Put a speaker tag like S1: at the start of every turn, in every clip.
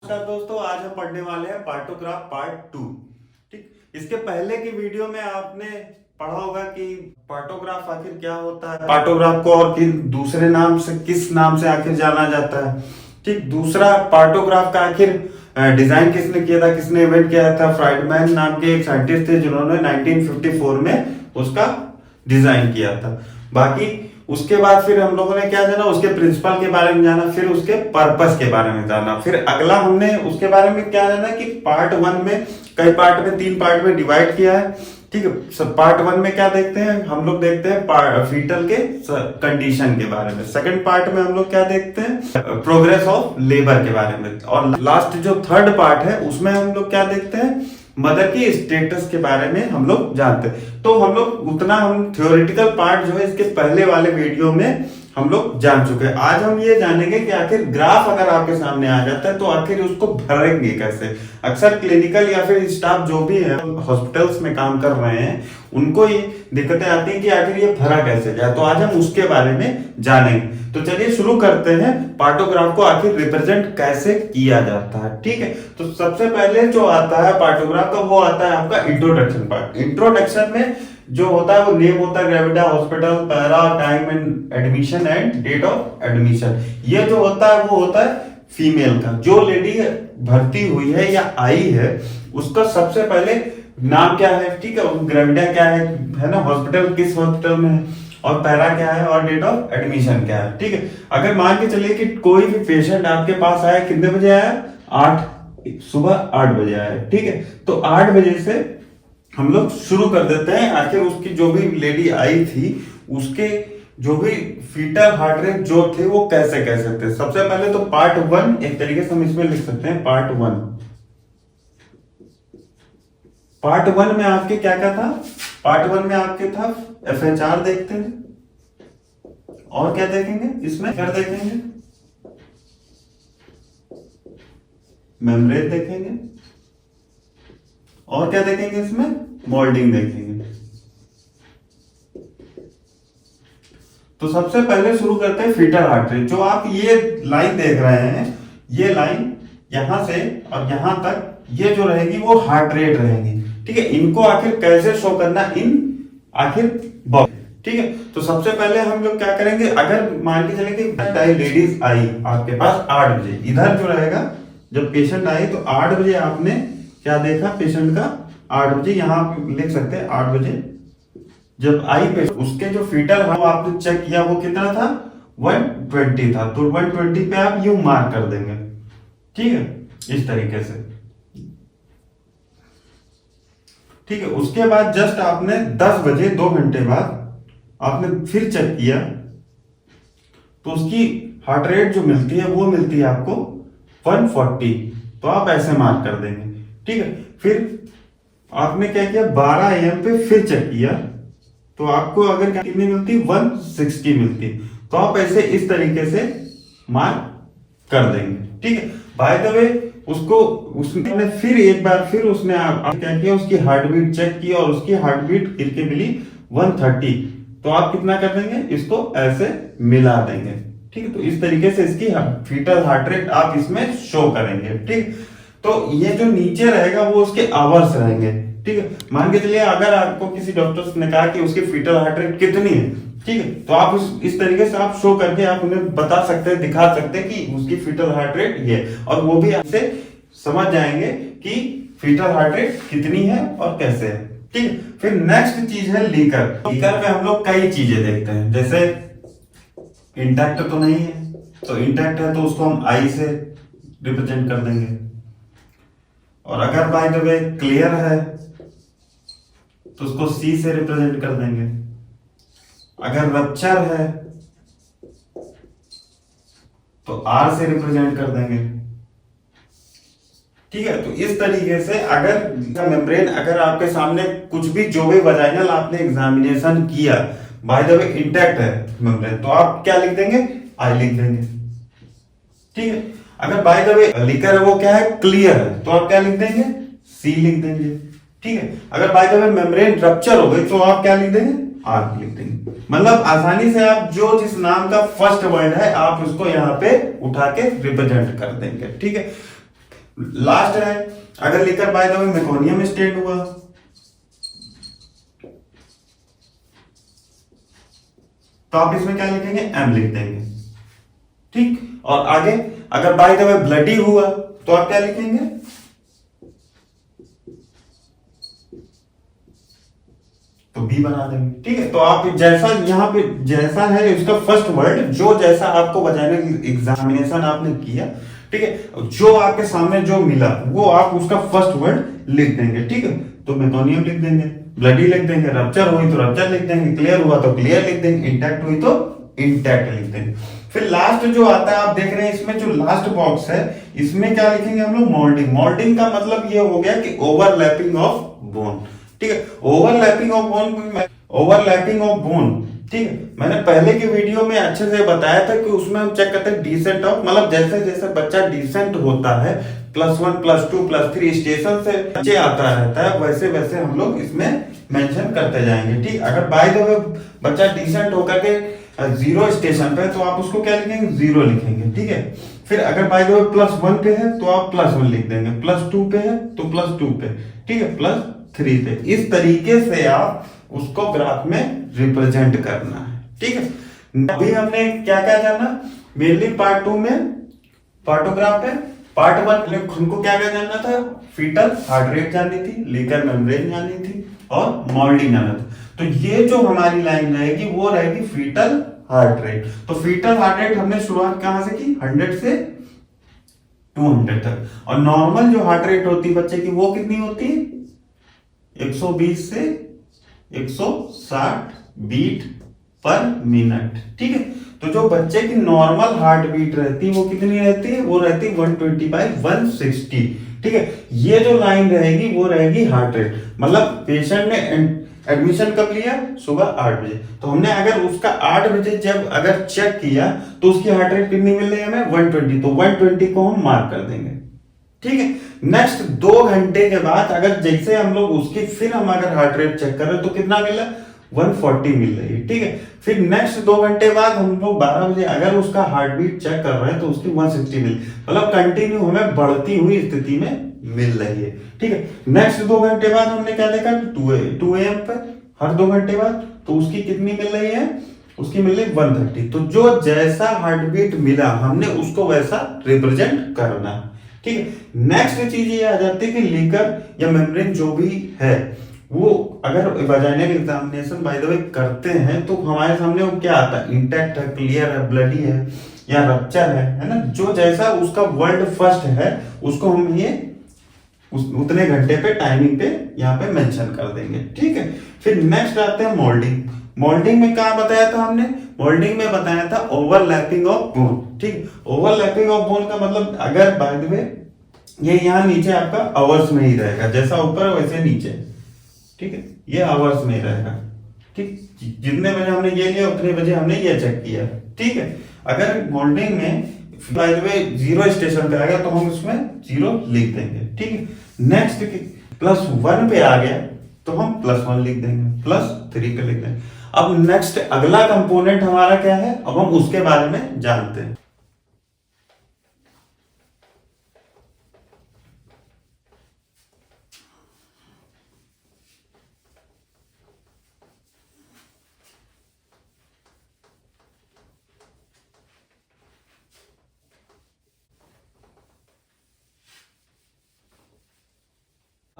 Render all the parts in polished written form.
S1: नमस्कार दोस्तों, आज हम पढ़ने वाले हैं पार्टोग्राफ पार्ट 2। ठीक, इसके पहले की वीडियो में आपने पढ़ा होगा कि पार्टोग्राफ आखिर क्या होता है, पार्टोग्राफ को और दूसरे नाम से किस नाम से आखिर जाना जाता है। ठीक, दूसरा पार्टोग्राफ का आखिर डिजाइन किसने किया था, किसने इन्वेंट किया था। फ्राइडमैन नाम के एक साइंटिस्ट थे जिन्होंने 1954 में उसका डिजाइन किया था। बाकी उसके बाद फिर हम लोगों ने क्या जाना, उसके प्रिंसिपल के बारे में जाना, फिर उसके पर्पस के बारे में जाना। फिर अगला हमने उसके बारे में क्या जाना कि पार्ट 1 में कई पार्ट में 3 पार्ट में डिवाइड किया है। ठीक है, सब पार्ट 1 में क्या देखते हैं हम लोग, देखते हैं फीटल के कंडीशन के बारे में। सेकंड पार्ट में हम लोग क्या देखते हैं, प्रोग्रेस ऑफ लेबर के बारे में। और लास्ट जो थर्ड पार्ट है उसमें हम लोग क्या देखते हैं, मदर की स्टेटस के बारे में हम लोग जानते हैं। तो हम लोग उतना हम थ्योरेटिकल पार्ट जो है इसके पहले वाले वीडियो में हम लोग जान चुके हैं। आज हम ये जानेंगे कि आखिर ग्राफ अगर आपके सामने आ जाता है तो आखिर उसको भरेंगे कैसे। अक्सर क्लिनिकल या फिर स्टाफ जो भी है हॉस्पिटल्स में काम कर रहे हैं उनको ये दिक्कतें आती हैं कि आखिर ये भरा कैसे जाए। तो आज हम उसके बारे में जानेंगे। तो चलिए शुरू करते हैं, पार्टोग्राफ को आखिर रिप्रेजेंट कैसे किया जाता है। ठीक है, तो सबसे पहले जो आता है पार्टोग्राफ का वो आता है आपका इंट्रोडक्शन पार्ट। इंट्रोडक्शन में जो होता है वो नेम होता है, Gravita hospital, para, time and admission and date of admission. ये जो होता है वो होता है फीमेल का, जो लेडी भर्ती हुई है या आई है उसका सबसे पहले नाम क्या है। ठीक है, ग्रेविटा क्या है ना, हॉस्पिटल किस हॉस्पिटल में है, और पैरा क्या है, और डेट ऑफ एडमिशन क्या है। ठीक है, अगर मान के चलिए कि कोई भी पेशेंट आपके पास आया, कितने बजे आया, सुबह 8 बजे आया। ठीक है, तो 8 बजे से हम लोग शुरू कर देते हैं। आखिर उसकी जो भी लेडी आई थी उसके जो भी फीटल हार्ट रेट जो थे वो कैसे कैसे थे। सबसे पहले तो पार्ट 1 एक तरीके से हम इसमें लिख सकते हैं पार्ट 1। पार्ट 1 में आपके क्या क्या था, पार्ट 1 में आपके था FHR देखते हैं, और क्या देखेंगे इसमें, क्या देखेंगे, मेम्ब्रेन देखेंगे, और क्या देखेंगे इसमें, मोल्डिंग देखेंगे। तो सबसे पहले शुरू करते हैं फीटल हार्ट रेट। जो आप ये लाइन देख रहे हैं, ये लाइन यहां से और यहां तक ये जो रहेगी वो हार्ट रेट रहेगी। ठीक है, इनको आखिर कैसे शो करना इन आखिर बॉक्स। ठीक है, तो सबसे पहले हम लोग क्या करेंगे, अगर मान के चले कि लेडीज आई आपके पास 8 बजे, इधर जो रहेगा जब पेशेंट आई तो 8 बजे आपने क्या देखा पेशेंट का, 8 बजे यहां लिख सकते हैं 8 बजे जब आई पेशेंट, उसके जो फीटल वो आपने चेक किया वो कितना था, 120 था। तो 120 पे आप यू मार्क कर देंगे। ठीक है, इस तरीके से। ठीक है, उसके बाद जस्ट आपने 10 बजे 2 घंटे बाद आपने फिर चेक किया तो उसकी हार्ट रेट जो मिलती है वो मिलती है आपको 140। तो आप ऐसे मार्क कर देंगे। ठीक है, फिर आपने क्या किया, 12 AM पे फिर चेक किया तो आपको अगर कितनी मिलती, 160 मिलती। तो आप ऐसे इस तरीके से मार्क कर देंगे। ठीक है, बाय द वे उसको उसने फिर एक बार फिर उसने आप क्या किया, उसकी हार्ट बीट चेक की और उसकी हार्ट बीट गिर के मिली 130। तो आप कितना कर देंगे, इसको ऐसे मिला देंगे। ठीक है, तो इस तरीके से इसकी फीटल हार्ट रेट आप इसमें शो करेंगे। ठीक, तो ये जो नीचे रहेगा वो उसके आवर्स रहेंगे। ठीक है, मान के चलिए अगर आपको किसी डॉक्टर ने कहा कि उसकी फीटल हार्ट रेट कितनी है, ठीक है, तो आप इस तरीके से आप शो करके आप उन्हें बता सकते हैं, दिखा सकते हैं कि उसकी फीटल हार्ट रेट ये, और वो भी आपसे समझ जाएंगे कि फीटल हार्ट रेट कितनी है और कैसे है। ठीक है, फिर नेक्स्ट चीज है लीकर। लीकर में हम लोग कई चीजें देखते हैं, जैसे इंटैक्ट तो नहीं है, तो इंटैक्ट है तो उसको हम आई से रिप्रेजेंट कर देंगे। और अगर बाय द वे क्लियर है तो उसको सी से रिप्रेजेंट कर देंगे। अगर रप्चर है तो आर से रिप्रेजेंट कर देंगे। ठीक है, तो इस तरीके से अगर मेम्ब्रेन अगर आपके सामने कुछ भी जो भी वजाइनल आपने एग्जामिनेशन किया बाय द वे इंटैक्ट है मेम्ब्रेन, तो आप क्या लिख देंगे, आई लिख देंगे। ठीक है, अगर बाय द वे लीकर है वो क्या है, क्लियर है, तो आप क्या लिख देंगे, सी लिख देंगे। ठीक है, अगर by the way membrane rupture हो गई तो आप क्या लिख देंगे, आर लिख देंगे। मतलब आसानी से आप जो जिस नाम का फर्स्ट वर्ड है आप उसको यहाँ पे उठा के रिप्रेजेंट कर देंगे। ठीक है, लास्ट है, अगर liquor by the way meconium state हुआ तो आप इसमें क्या लिखेंगे, एम लिख देंगे। ठीक, और आगे अगर बाय द वे ब्लडी हुआ तो आप क्या लिखेंगे, तो बी बना देंगे। ठीक है, तो आप जैसा यहाँ पे जैसा है इसका फर्स्ट वर्ड, जो जैसा आपको वजाइनल एग्जामिनेशन आपने किया, ठीक है, जो आपके सामने जो मिला वो आप उसका फर्स्ट वर्ड लिख देंगे। ठीक है, तो मेकोनियम लिख देंगे, ब्लडी लिख देंगे, रप्चर हुई तो रप्चर लिख देंगे, क्लियर हुआ तो क्लियर लिख देंगे, इंटैक्ट हुई तो इंटैक्ट लिख देंगे। फिर लास्ट जो आता है आप देख रहे हैं इसमें जो लास्ट बॉक्स है, इसमें क्या लिखेंगे हम लोग, मोल्डिंग। मोल्डिंग का मतलब ये हो गया कि ओवरलैपिंग ऑफ बोन। ठीक है, overlapping of bone, overlapping of bone. ठीक है, मैंने पहले की वीडियो में अच्छे से बताया था कि उसमें हम चेक करते हैं डिसेंट ऑफ, मतलब जैसे जैसे बच्चा डिसेंट होता है +1 +2 +3 स्टेशन से नीचे आता रहता है, वैसे वैसे हम लोग इसमें मेंशन करते जाएंगे। ठीक, अगर बाय द वे बच्चा डिसेंट होकर के 0 स्टेशन पे, तो आप उसको क्या लिखेंगे, 0 लिखेंगे। ठीक है, फिर अगर बाय द वे +1 पे है तो आप +1 लिख देंगे, +2 पे है तो +2 पे, ठीक है, +3 पे। इस तरीके से आप उसको ग्राफ में रिप्रेजेंट करना है। ठीक है, अभी हमने क्या क्या जाना, मेनली पार्ट 2 में पार्टोग्राफ है, पार्ट 1 हमको क्या क्या जानना था, फीटल हार्ट रेट जाननी थी, लीकर मेम्ब्रेन जाननी थी और मोल्डिंग जानना था। तो ये जो हमारी लाइन रहेगी वो रहेगी फीटल हार्ट रेट। तो फीटल हार्ट रेट हमने शुरुआत कहां से की, 100 से 200 तक, और नॉर्मल जो हार्ट रेट होती है बच्चे की वो कितनी होती है, 120 से 160 बीट पर मिनट। ठीक है, तो जो बच्चे की नॉर्मल हार्ट बीट रहती है वो कितनी रहती है, वो रहती है 120/160। ठीक है, ये जो लाइन रहेगी वो रहेगी हार्ट रेट, मतलब पेशेंट ने एडमिशन कब लिया, सुबह 8 बजे, तो हमने अगर उसका 8 बजे जब अगर चेक किया तो उसकी हार्ट रेट कितनी मिल रही है हमें, 120, तो 120 को हम मार्क कर देंगे। ठीक है, नेक्स्ट 2 घंटे के बाद अगर जैसे हम लोग उसकी फिर हम अगर हार्ट रेट चेक करें तो कितना मिला, 140 मिल रही है। ठीक है, फिर नेक्स्ट 2 घंटे बाद हम लोग 12 बजे अगर उसका हार्ट बीट चेक कर रहे हैं तो उसकी 160 मिल, मतलब कंटिन्यू हमें बढ़ती हुई स्थिति में मिल रही है। ठीक है, नेक्स्ट 2 घंटे बाद हमने क्या देखा, 2 AM पे हर 2 घंटे बाद, तो उसकी कितनी मिल रही है, उसकी मिल रही 130। तो जो जैसा हार्ट बीट मिला हमने उसको वैसा रिप्रेजेंट करना। ठीक है, नेक्स्ट चीज ये आ जाती है कि लीकर या मेम्ब्रेन जो भी है वो अगर vaginal examination by the way करते हैं तो हमारे सामने वो क्या आता है, इंटैक्ट है, क्लियर है, ब्लडी है या रप्चर है ना, जो जैसा उसका वर्ड फर्स्ट है उसको हम ये उतने घंटे पे टाइमिंग पे यहाँ पे मेंशन कर देंगे। ठीक है, फिर नेक्स्ट आते हैं मोल्डिंग। मोल्डिंग में क्या बताया था हमने, मोल्डिंग में बताया था ओवरलैपिंग ऑफ बोन। ठीक, ओवरलैपिंग ऑफ बोन का मतलब अगर बाय द वे ये यहाँ नीचे आपका आवर्स में ही रहेगा, जैसा ऊपर वैसे नीचे। ठीक है, ये आवर्स में रहेगा। ठीक, जितने बजे हमने ये लिया उतने बजे हमने ये चेक किया। ठीक है, अगर मोल्डिंग में बाय द वे 0 स्टेशन पे आ गया तो हम उसमें 0 लिख देंगे। ठीक है, नेक्स्ट +1 पे आ गया तो हम +1 लिख देंगे, +3 पे लिख देंगे। अब नेक्स्ट अगला कंपोनेंट हमारा क्या है, अब हम उसके बारे में जानते हैं।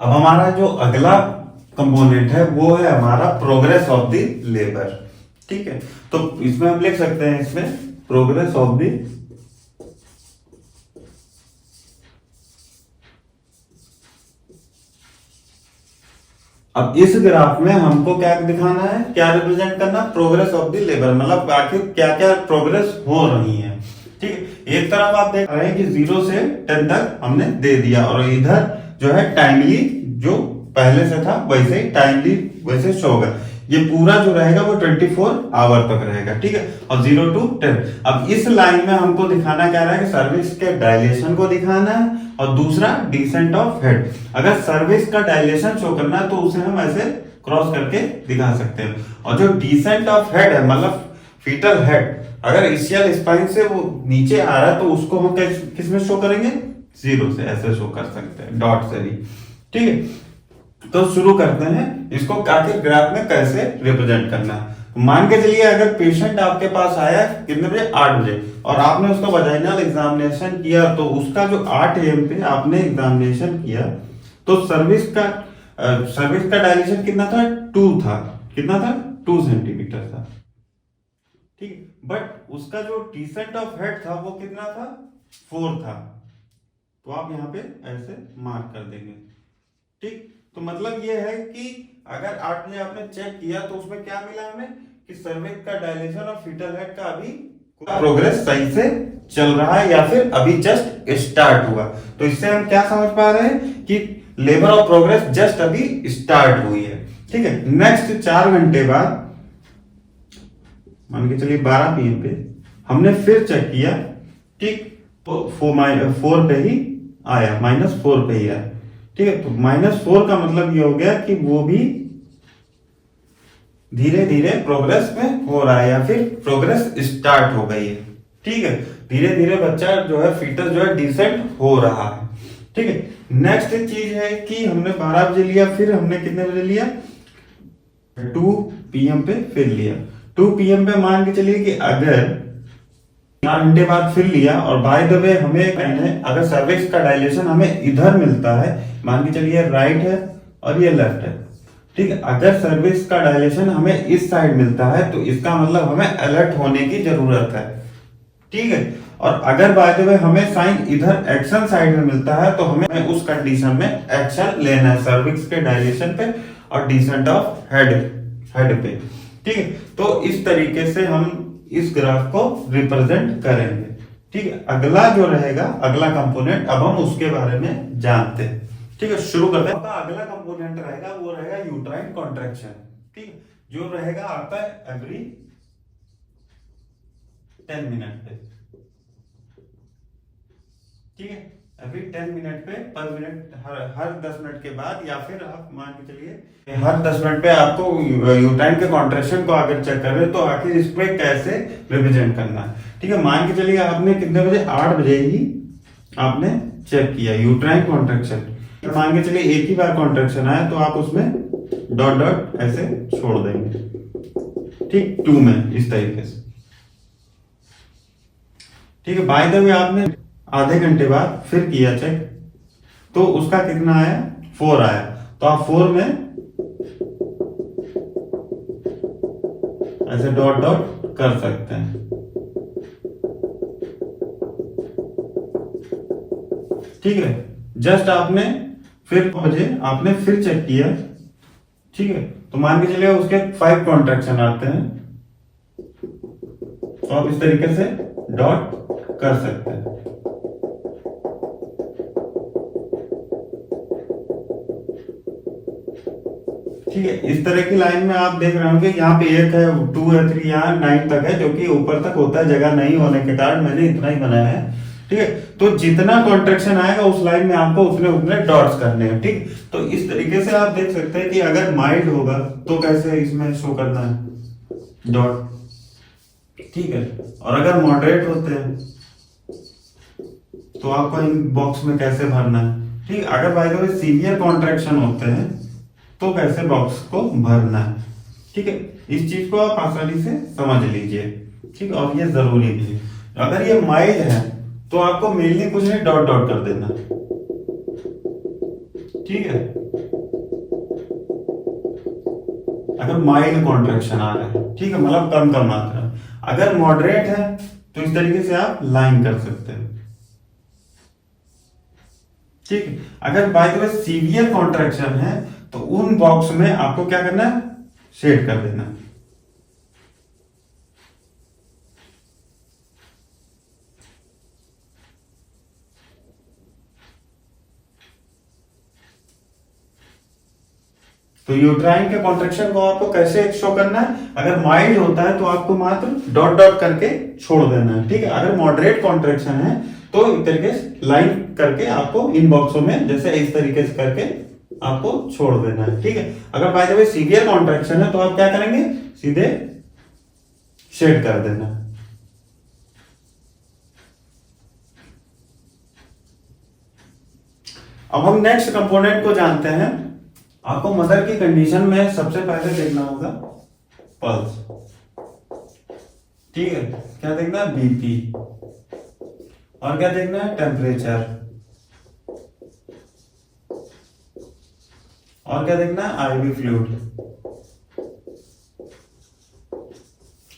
S1: अब हमारा जो अगला कंपोनेंट है वो है हमारा प्रोग्रेस ऑफ द लेबर। ठीक है, तो इसमें हम लिख सकते हैं, इसमें प्रोग्रेस ऑफ द अब इस ग्राफ में हमको क्या दिखाना है, क्या रिप्रेजेंट करना, प्रोग्रेस ऑफ द लेबर, मतलब आखिर क्या क्या प्रोग्रेस हो रही है। ठीक है, एक तरफ आप देख रहे हैं कि 0 से 10 तक हमने दे दिया और इधर जो है टाइमली जो पहले से था वैसे ही टाइमली वैसे शो होगा। ये पूरा जो रहेगा वो 24 आवर तक रहेगा। ठीक है, और 0 to 10। अब इस लाइन में हमको दिखाना क्या है कि सर्विस के डायलेशन को दिखाना है और दूसरा डिसेंट ऑफ हेड। अगर सर्विस का डायलेशन शो करना है तो उसे हम ऐसे क्रॉस करके दिखा सकते हैं, और जो डिसेंट ऑफ हेड है मतलब फीटल हेड, अगर इशियल स्पाइन से वो नीचे आ रहा है तो उसको हम किस में शो करेंगे, जीरो से ऐसे शो कर सकते हैं, डॉट से भी। ठीक है, तो शुरू करते हैं इसको आखिर ग्राफ में कैसे रिप्रेजेंट करना है। मान के चलिए अगर पेशेंट आपके पास आया कितने बजे, 8 बजे, और आपने उसका वजाइनल एग्जामिनेशन किया, तो उसका जो 8 AM पे आपने एग्जामिनेशन किया, तो सर्विस का डायलेशन कितना था, 2 था। कितना था, 2 सेंटीमीटर था। ठीक, बट उसका जो डिसेंट ऑफ हेड था वो कितना था, 4 था। तो आप यहाँ पे ऐसे मार्क कर देंगे। ठीक, तो मतलब ये है कि अगर 8 बजे आपने चेक किया तो उसमें क्या मिला हमें कि सर्विक्स का डायलेशन और फीटल हेड का अभी प्रोग्रेस सही से चल रहा है या फिर अभी जस्ट स्टार्ट हुआ। तो इससे हम क्या समझ पा रहे हैं कि लेबर ऑफ प्रोग्रेस जस्ट अभी स्टार्ट हुई है। ठीक है, नेक्स्ट 4 घंटे बाद मान के चलिए 12 PM पे हमने फिर चेक किया। ठीक, तो 4 पे ही आया, -4 पे ही आया। ठीक है, तो -4 का मतलब ये हो गया कि वो भी धीरे धीरे प्रोग्रेस में हो रहा है या फिर प्रोग्रेस स्टार्ट हो गई है। ठीक है, धीरे धीरे बच्चा जो है फीटस जो है डिसेंट हो रहा है। ठीक है, नेक्स्ट चीज है कि हमने 12 बजे लिया, फिर हमने कितने बजे लिया, 2 PM पे फिर लिया। 2 PM पे मान के चलिए कि अगर 4 घंटे बाद फिर लिया, और बाय द वे हमें अगर सर्विक्स का डायलेशन हमें इधर मिलता है, मान के चलिए राइट है और ये लेफ्ट है। ठीक है, अगर सर्विक्स का डायलेशन हमें इस साइड मिलता है तो इसका मतलब हमें अलर्ट होने की जरूरत है। ठीक है, और अगर बाय द वे हमें साइन इधर एक्शन साइड में मिलता है तो हमें उस कंडीशन में एक्शन लेना है सर्विक्स के डायलेशन पे और डिसेंट ऑफ हेड पे। ठीक है, तो इस तरीके से हम इस ग्राफ को रिप्रेजेंट करेंगे। ठीक है, अगला जो रहेगा, अगला कंपोनेंट, अब हम उसके बारे में जानते हैं। ठीक है, शुरू करते हैं। अगला कंपोनेंट रहेगा वो रहेगा यूट्राइन कॉन्ट्रैक्शन। ठीक है, जो रहेगा आपका एवरी 10 मिनट पे। ठीक है, एवरी 10 मिनट पे, पर मिनट, हर 10 मिनट के बाद, या फिर आप मान के चलिए हर 10 मिनट पे आपको यूट्राइन के कॉन्ट्रैक्शन को अगर चेक कर रहे हो तो आखिर इस पे कैसे रिप्रेजेंट करना है। ठीक है, मान के चलिए आपने कितने बजे, 8 बजे ही आपने चेक किया यूट्राइन कॉन्ट्रैक्शन। मान के चलिए एक ही बार कॉन्ट्रैक्शन आया तो आप उसमें डॉट डॉट ऐसे छोड़ देंगे। ठीक, 2 में इस तरीके से। ठीक है, बाय द वे आपने आधे घंटे बाद फिर किया चेक तो उसका कितना आया, 4 आया। तो आप 4 में ऐसे डॉट डॉट कर सकते हैं। ठीक है, जस्ट आपने फिर बजे आपने फिर चेक किया। ठीक है, तो मान के चलिए उसके 5 कॉन्ट्रैक्शन आते हैं, तो आप इस तरीके से डॉट कर सकते हैं। ठीक है, इस तरह की लाइन में आप देख रहे होंगे यहाँ पे 1 है, 2 है, 3, यहाँ 9 तक है, जो कि ऊपर तक होता है, जगह नहीं होने के कारण मैंने इतना ही बनाया है। ठीक है, तो जितना कॉन्ट्रैक्शन आएगा उस लाइन में आपको उतने उतने डॉट्स करने हैं। ठीक, तो इस तरीके से आप देख सकते हैं कि अगर माइल्ड होगा तो कैसे इसमें शो करना है, डॉट। ठीक है, और अगर मॉडरेट होते हैं तो आपको इन बॉक्स में कैसे भरना है। ठीक, अगर by the way severe contraction होते हैं तो कैसे बॉक्स को भरना है। ठीक है, इस चीज को आप आसानी से समझ लीजिए। ठीक, और ये जरूरी भी है। अगर ये माइल्ड है तो आपको मेनली कुछ नहीं, डॉट डॉट कर देना। ठीक है, अगर माइल्ड कॉन्ट्रैक्शन आ रहा है, ठीक है, मतलब कम कम मात्रा। अगर मॉडरेट है तो इस तरीके से आप लाइन कर सकते हैं। ठीक है, अगर by the way severe contraction है तो उन बॉक्स में आपको क्या करना है, शेड कर देना। तो यूट्राइन के कॉन्ट्रैक्शन को आपको कैसे शो करना है, अगर माइल्ड होता है तो आपको मात्र डॉट डॉट करके छोड़ देना है। ठीक है, अगर मॉडरेट कॉन्ट्रैक्शन है तो इस तरीके से लाइन करके आपको इन बॉक्सों में जैसे इस तरीके से करके आपको छोड़ देना है। ठीक है, अगर by the way severe contraction है तो आप क्या करेंगे, सीधे शेड कर देना। अब हम नेक्स्ट कंपोनेंट को जानते हैं। आपको मदर की कंडीशन में सबसे पहले देखना होगा पल्स, ठीक है। क्या देखना है? बीपी, और क्या देखना है? टेम्परेचर, और क्या देखना है? आईवी फ्लूइड,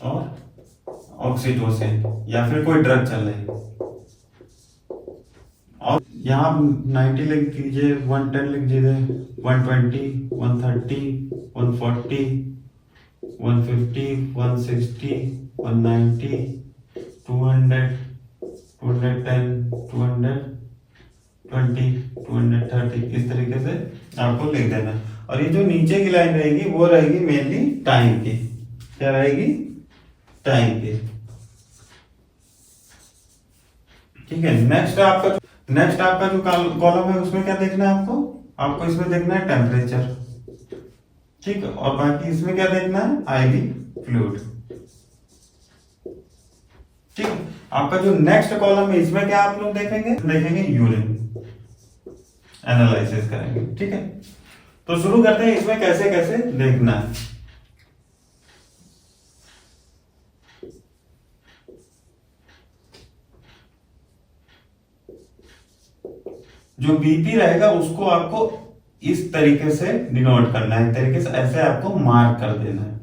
S1: और ऑक्सीटोसिन या फिर कोई ड्रग चल रही है। और यहाँ 90 लिख दीजिए, 110 लिख दीजिए, 120, 130, 140, 150, 160, 190, 200, 210, 220, 230, इस तरीके से आपको लिख देना है। और ये जो नीचे की लाइन रहेगी वो रहेगी मेनली टाइम की। क्या रहेगी? टाइम की, ठीक है। नेक्स्ट आपका जो कॉलम है उसमें क्या देखना है आपको? आपको इसमें देखना है टेम्परेचर, ठीक है। और बाकी इसमें क्या देखना है? आईवी फ्लूइड, ठीक है। आपका जो नेक्स्ट कॉलम है इसमें क्या आप लोग देखेंगे यूरिन एनालिसिस करेंगे, ठीक है। तो शुरू करते हैं इसमें कैसे कैसे देखना है। जो बीपी रहेगा उसको आपको इस तरीके से डिनोट करना है, तरीके से ऐसे आपको मार्क कर देना है,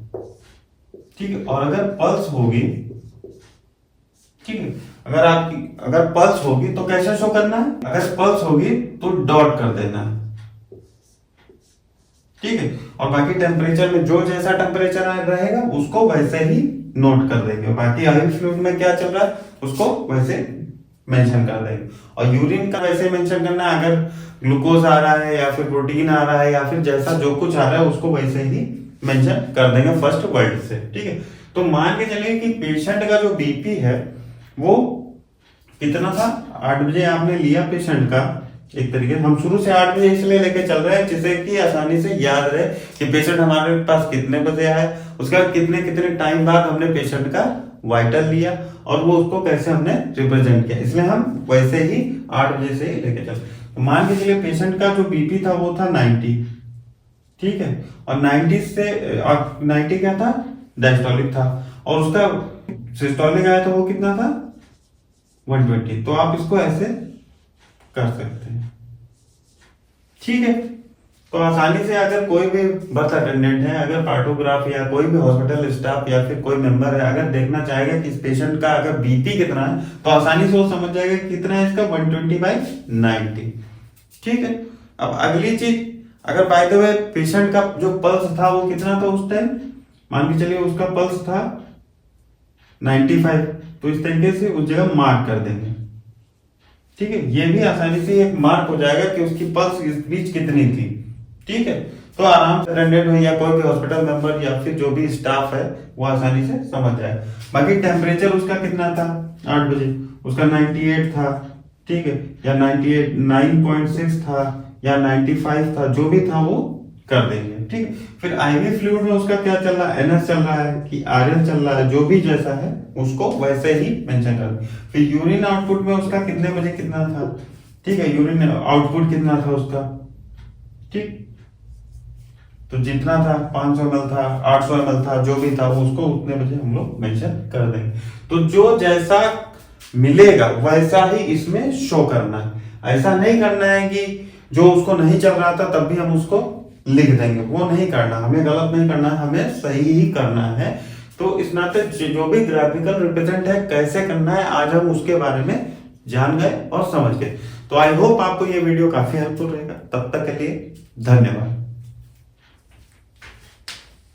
S1: ठीक है। और अगर पल्स होगी, ठीक है, अगर पल्स होगी तो कैसे शो करना है? अगर पल्स होगी तो डॉट कर देना है, ठीक है। और बाकी टेम्परेचर में जो जैसा टेम्परेचर रहेगा उसको वैसे ही नोट कर देंगे। बाकी आईवी फ्लूइड में क्या चल रहा है उसको वैसे मेंशन कर देंगे। और यूरिन का वैसे मेंशन करना है, अगर ग्लूकोज आ रहा है या फिर प्रोटीन आ रहा है या फिर जैसा जो कुछ आ रहा है उसको वैसे ही मेंशन कर देंगे फर्स्ट वर्ड से, ठीक है। तो मान के चलिए कि पेशेंट का जो बीपी है वो कितना था? 8 बजे आपने लिया पेशेंट का, एक तरीके हम शुरू से 8 बजे इसलिए लेके चल रहे हैं जिससे कि आसानी से याद रहे कि पेशेंट हमारे पास कितने बजे आया, उसका कितने कितने टाइम बाद हमने पेशेंट का वाइटल लिया और वो उसको कैसे हमने रिप्रेजेंट किया, इसलिए हम वैसे ही 8 बजे से ही लेके चल। तो मान के चलिए पेशेंट का जो बीपी था वो था 90, ठीक है। और 90 से 90 क्या था? डायस्टोलिक था, और उसका सिस्टोलिक आया तो वो कितना था? 120। तो आप इसको ऐसे कर सकते हैं, ठीक है। तो आसानी से अगर कोई भी बर्थ अटेंडेंट है, अगर पार्टोग्राफ या कोई भी हॉस्पिटल स्टाफ या फिर कोई मेंबर है अगर देखना चाहेगा कि इस पेशेंट का अगर बीपी कितना है तो आसानी से वो समझ जाएगा कितना है इसका, 120/90, ठीक है। अब अगली चीज, अगर बाय द वे पेशेंट का जो पल्स था वो कितना था उस टाइम, मान के चलिए उसका पल्स था 95, तो इस तरीके से उस जगह मार्क कर देंगे, ठीक है। ये भी आसानी से एक मार्क हो जाएगा कि उसकी पल्स इस बीच कितनी थी, ठीक है। तो आराम से अटेंडेंट हो या कोई भी हॉस्पिटल मेंबर या फिर जो भी स्टाफ है वो आसानी से समझ जाए। बाकी टेम्परेचर उसका कितना था 8 बजे, उसका 98 था, ठीक है, या 98 9.6 था या 95 था, जो भी था वो कर देंगे, ठीक है। फिर आईवी फ्लूइड में उसका क्या चल रहा है, एनएस चल रहा है कि आरएल चल रहा है, जो भी जैसा है उसको वैसे ही मेंशन कर देंगे। फिर यूरिन आउटपुट में उसका कितने बजे कितना था, ठीक है, यूरिन आउटपुट कितना था उसका, ठीक। तो जितना था 500 ml था, 800 ml था, जो भी था उसको उतने बजे हम लोग मेंशन कर देंगे। तो जो जैसा मिलेगा वैसा ही इसमें शो करना है। ऐसा नहीं करना है कि जो उसको नहीं चल रहा था तब भी हम उसको लिख देंगे, वो नहीं करना, हमें गलत नहीं करना है, हमें सही ही करना है। तो इस नाते जो भी ग्राफिकल रिप्रेजेंट है कैसे करना है आज हम उसके बारे में जान गए और समझ गए। तो आई होप आपको ये वीडियो काफी हेल्पफुल रहेगा। तब तक के लिए धन्यवाद।